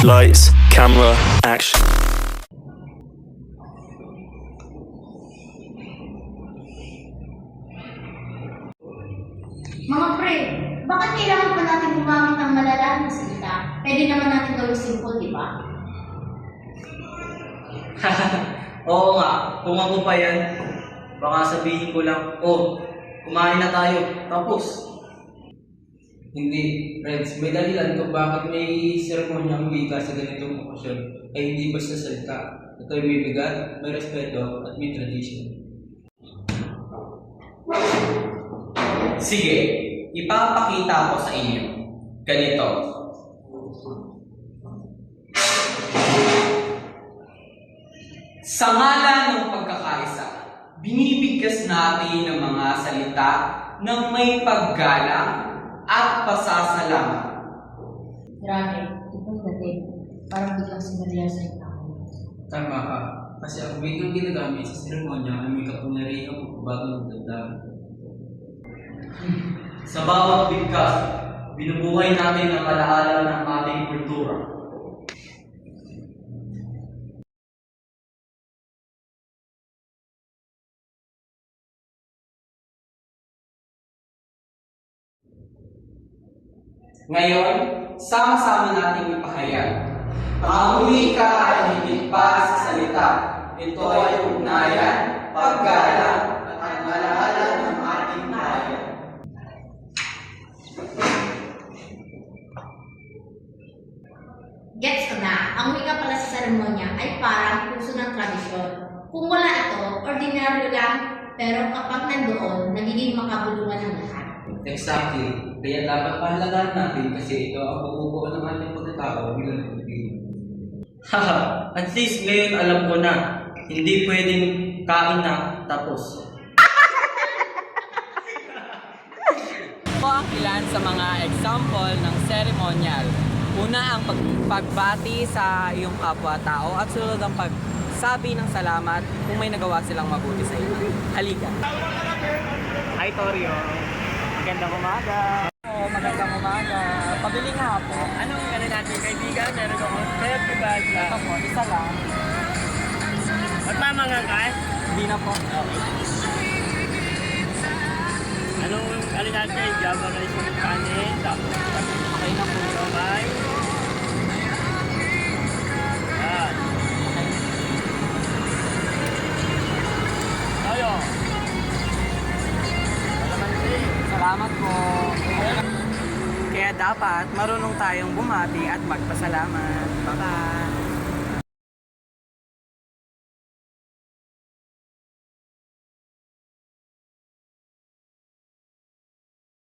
Lights, camera, action. Mga pre, bakit kailangan pa natin gumamit ng malalalim na salita? Pwede naman natin gawin simple, di ba? Oo nga, kung ako pa yan, baka sabihin ko lang, oh, kumain na tayo, tapos. Hindi, Reds, may dahilan kung bakit may seremonyang wika sa ganitong okasyon ay hindi basta salita. Ito'y may bigat, may respeto, at may tradisyon. Sige, ipapakita ko sa inyo. Ganito. Sa ngalan ng pagkakaisa, binibigkas natin ng mga salita ng may paggalang at pasasalamat. Grabe, ipon natin. Parang biglang sinalihan sa ikaw. Tama ka, kasi ang wikang ginagamit sa seremonya ay may kapangyarihang pagbabago ng damdamin. Sa bawat bigkas, binubuhay natin ang alaala ng ating kultura. Ngayon, sama-sama nating ipahayag. Ang wika ay higit pa sa salita. Ito ay ugnayan, paggalang, at alaala ng ating bayan. Gets ko na, ang wika pala sa seremonya ay parang puso ng tradisyon. Kung wala ito, ordinaryo lang, pero kapag nandoon, nagiging makabulungan ng lahat. Exactly. Kaya dapat pahalagahan natin kasi ito ang pagbubuo ng ating pagkatao bilang Pilipino. Haha, at least ngayon alam ko na, hindi pwedeng kain na tapos. Ito ang ilan sa mga example ng ceremonial. Una ang pagbati sa iyong kapwa-tao at sunod ang pagsabi ng salamat kung may nagawa silang mabuti sa iyo. Halika. Hi, Torio. Magandang umaga. Oo, magandang umaga. Pabiling hapon. Anong natin, kaibigan? Meron ako. Happy bag. Ito po, isa lang. Magmamangang ka? Hindi na po. Okay. Anong natin? Java rice with kanin. Tapos, Okay na po. okay. Yan. Tayo. Salamat po. Kaya dapat marunong tayong bumati at magpasalamat. Bye-bye.